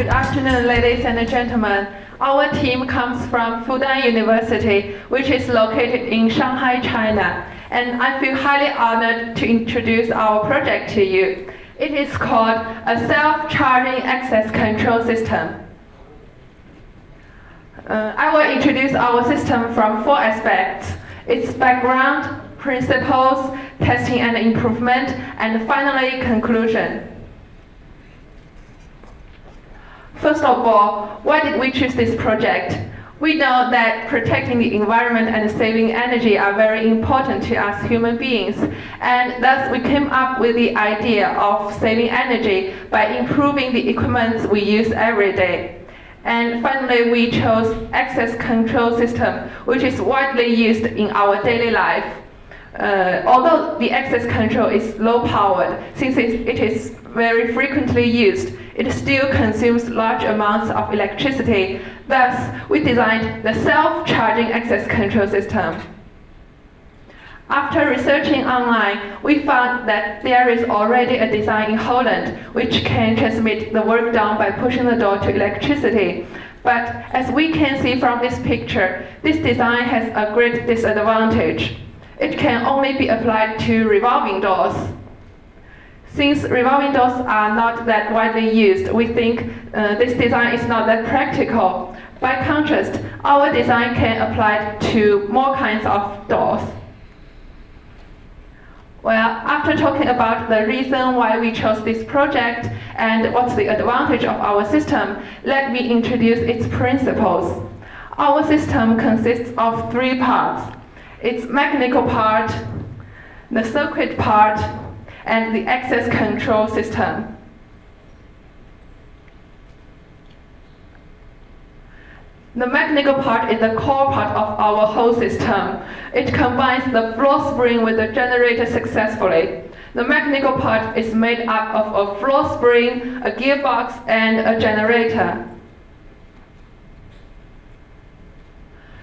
Good afternoon, ladies and gentlemen. Our team comes from Fudan University, which is located in Shanghai, China. And I feel highly honored to introduce our project to you. It is called a self-charging access control system. I will introduce our system from 4 aspects: its background, principles, testing and improvement, and finally conclusion. First of all, why did we choose this project? We know that protecting the environment and saving energy are very important to us human beings, and thus we came up with the idea of saving energy by improving the equipment we use every day. And finally, we chose access control system, which is widely used in our daily life. Although the access control is low-powered, since it is very frequently used, it still consumes large amounts of electricity. Thus, we designed the self-charging access control system. After researching online, we found that there is already a design in Holland which can transmit the work done by pushing the door to electricity. But as we can see from this picture, this design has a great disadvantage. It can only be applied to revolving doors. Since revolving doors are not that widely used, we think this design is not that practical. By contrast, our design can apply to more kinds of doors. Well, after talking about the reason why we chose this project and what's the advantage of our system, let me introduce its principles. Our system consists of 3 parts: its mechanical part, the circuit part, and the access control system. The mechanical part is the core part of our whole system. It combines the floor spring with the generator successfully. The mechanical part is made up of a floor spring, a gearbox, and a generator.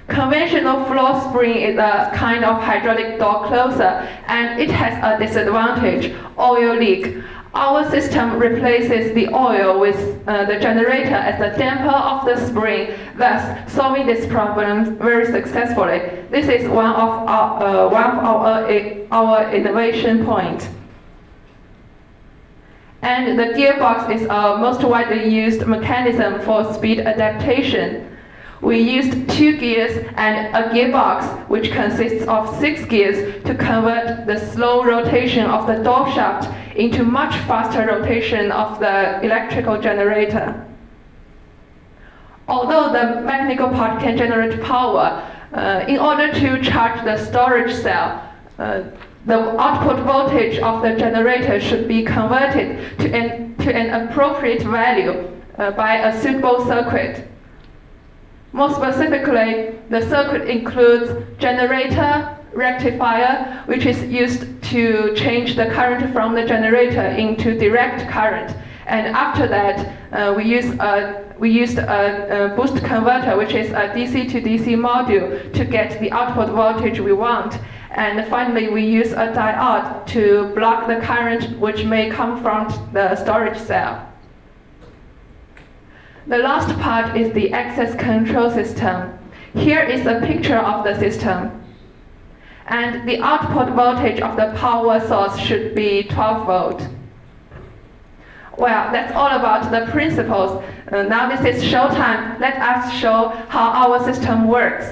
Conventional floor spring is a kind of hydraulic door closer, and it has a disadvantage: oil leak. Our system replaces the oil with the generator as the damper of the spring, thus solving this problem very successfully. This is one of our innovation points. And the gearbox is our most widely used mechanism for speed adaptation. We used 2 gears and a gearbox, which consists of 6 gears, to convert the slow rotation of the door shaft into much faster rotation of the electrical generator. Although the mechanical part can generate power, in order to charge the storage cell, the output voltage of the generator should be converted to an appropriate value by a suitable circuit. More specifically, the circuit includes generator, rectifier, which is used to change the current from the generator into direct current. And after that, we used a boost converter, which is a DC to DC module, to get the output voltage we want. And finally, we use a diode to block the current which may come from the storage cell. The last part is the access control system. Here is a picture of the system. And the output voltage of the power source should be 12 volt. Well, that's all about the principles. Now this is show time. Let us show how our system works.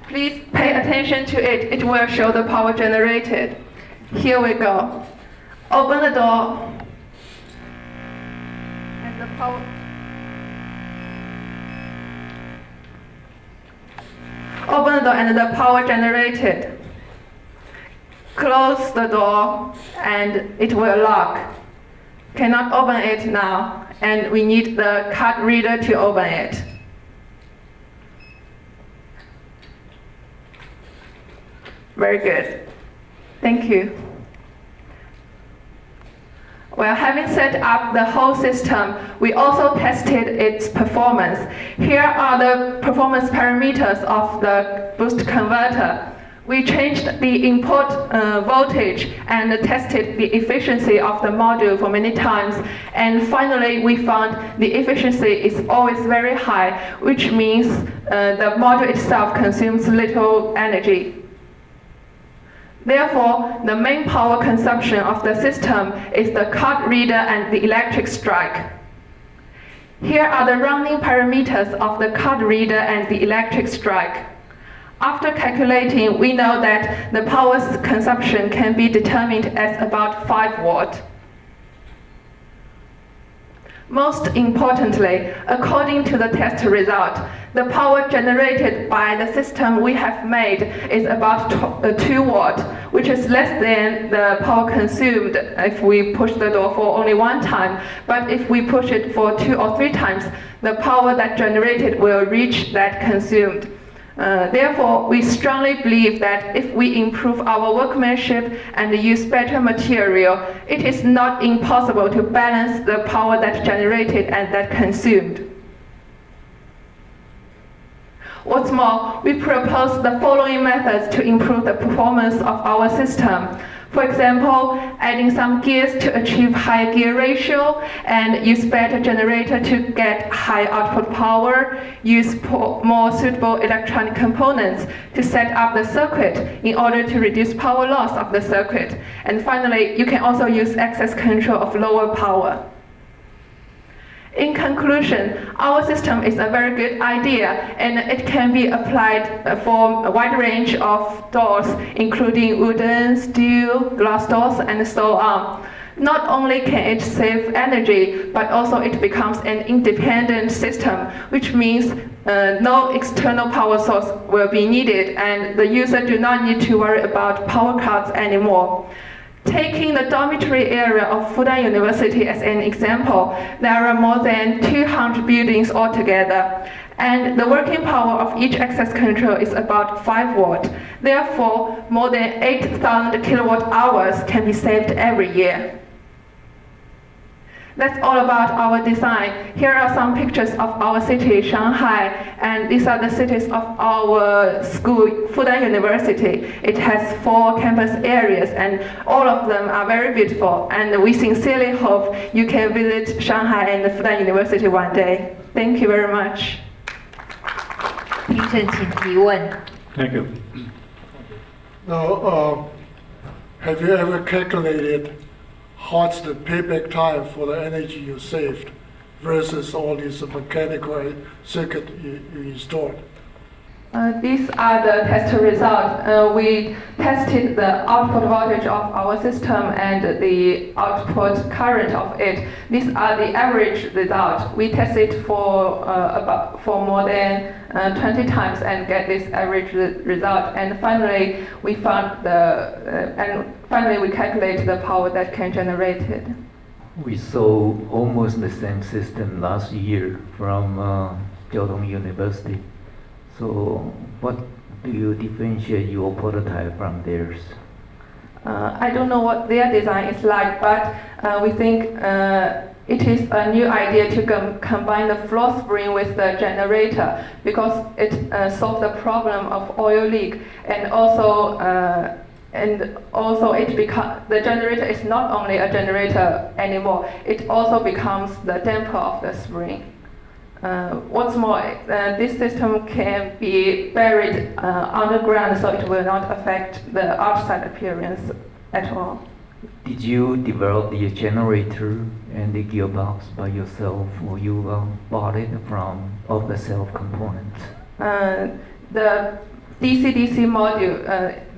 Please pay attention to it. It will show the power generated. Here we go. Open the door. And the power. Open the door and the power generated. Close the door and it will lock. Cannot open it now, and we need the card reader to open it. Very good. Thank you. Well, having set up the whole system, we also tested its performance. Here are the performance parameters of the boost converter. We changed the input voltage and tested the efficiency of the module for many times, and finally we found the efficiency is always very high, which means the module itself consumes little energy. Therefore, the main power consumption of the system is the card reader and the electric strike. Here are the running parameters of the card reader and the electric strike. After calculating, we know that the power consumption can be determined as about 5 watts. Most importantly, according to the test result, the power generated by the system we have made is about 2 watts, which is less than the power consumed if we push the door for only 1 time. But if we push it for 2 or 3 times, the power that generated will reach that consumed. Therefore, we strongly believe that if we improve our workmanship and use better material, it is not impossible to balance the power that's generated and that consumed. What's more, we propose the following methods to improve the performance of our system. For example, adding some gears to achieve higher gear ratio and use better generator to get high output power, use more suitable electronic components to set up the circuit in order to reduce power loss of the circuit. And finally, you can also use access control of lower power. In conclusion, our system is a very good idea, and it can be applied for a wide range of doors, including wooden, steel, glass doors, and so on. Not only can it save energy, but also it becomes an independent system, which means no external power source will be needed, and the user do not need to worry about power cuts anymore. Taking the dormitory area of Fudan University as an example, there are more than 200 buildings altogether, and the working power of each access control is about 5 watts. Therefore, more than 8,000 kilowatt hours can be saved every year. That's all about our design. Here are some pictures of our city, Shanghai, and these are the cities of our school, Fudan University. It has 4 campus areas, and all of them are very beautiful, and we sincerely hope you can visit Shanghai and Fudan University one day. Thank you very much. 评审请提问。 Thank you. Now, have you ever calculated what's the payback time for the energy you saved versus all these mechanical circuit you installed? These are the test results. We tested the output voltage of our system and the output current of it. These are the average results. We tested for more than 20 times and get this average result. And finally, we found finally we calculate the power that can generate it. We saw almost the same system last year from Jiaotong University. So, what do you differentiate your prototype from theirs? I don't know what their design is like, but we think it is a new idea to combine the floor spring with the generator, because it solves the problem of oil leak, and also the generator is not only a generator anymore, it also becomes the damper of the spring. What's more, this system can be buried underground, so it will not affect the outside appearance at all. Did you develop the generator and the gearbox by yourself, or you bought it from off-the-shelf components? The DC-DC module,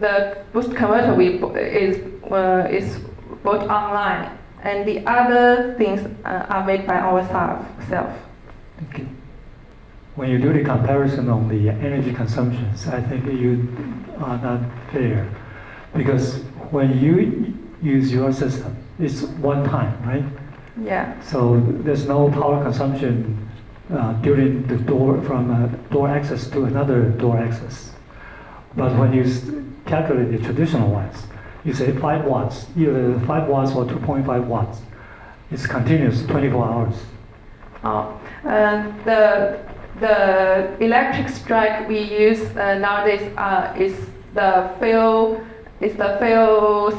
the boost converter is bought online, and the other things are made by ourselves. Thank you. When you do the comparison on the energy consumptions, I think you are not fair, because when you use your system, it's one time, right? Yeah. So there's no power consumption during the door, from door access to another door access. But when you calculate the traditional ones, you say 5 watts, either 5 watts or 2.5 watts. It's continuous 24 hours. The electric strike we use nowadays is the fail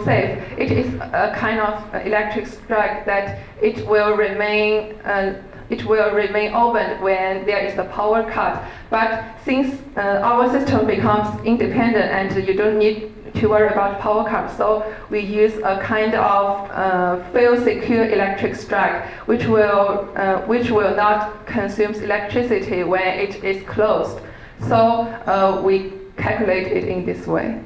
safe. It is a kind of electric strike that it will remain open when there is a power cut. But since our system becomes independent and you don't need to worry about power cut, so we use a kind of fail-secure electric strike, which will not consume electricity when it is closed. So we calculate it in this way.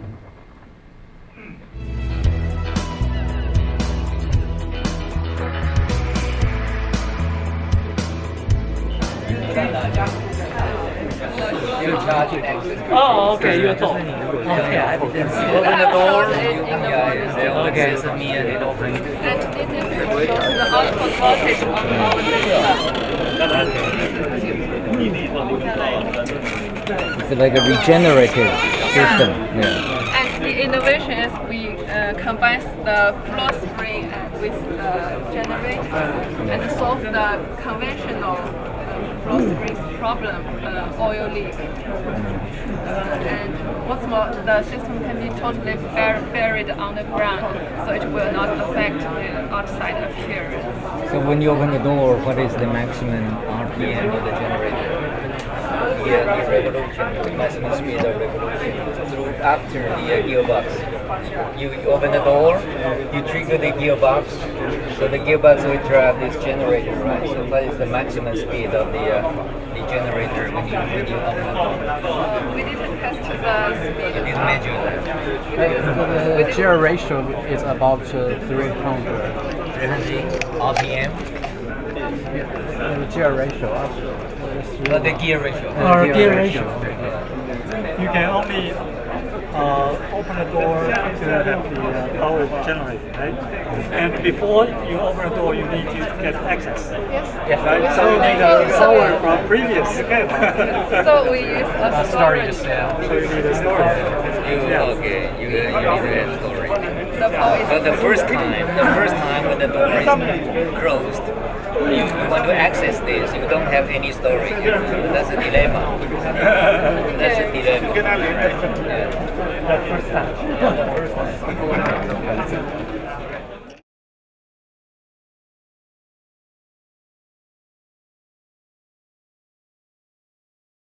Oh, okay, you talk. Okay, I Open the door. Yeah, okay. Sesame and it opens. And this is the output voltage of our system. It's like a regenerative system. Yeah. And the innovation is we combine the flow spring with the generator and solve the conventional flow springs problem, oil leak. And what's more, the system can be totally buried on the ground, so it will not affect the outside appearance. So when you open the door, what is the maximum RPM of the generator? Yeah, the revolution, the maximum speed of revolution through after the gearbox. You open the door, you trigger the gearbox, so the gearbox will drive this generator, right? So what is the maximum speed of the generator when you open the door? We didn't test the speed. It is measured. The gear ratio is about 300. 300 RPM. The gear ratio. The gear ratio. Gear ratio. You can only open the door to have the power generated, right? And before you open the door, you need to get access. Yes. Right? So you need a power from previous. So we use a storage. So you need a storage. You need to add storage. The power is So the first time when the door is closed, you want to access this, you don't have any storage. That's a dilemma. That's a dilemma. The first time.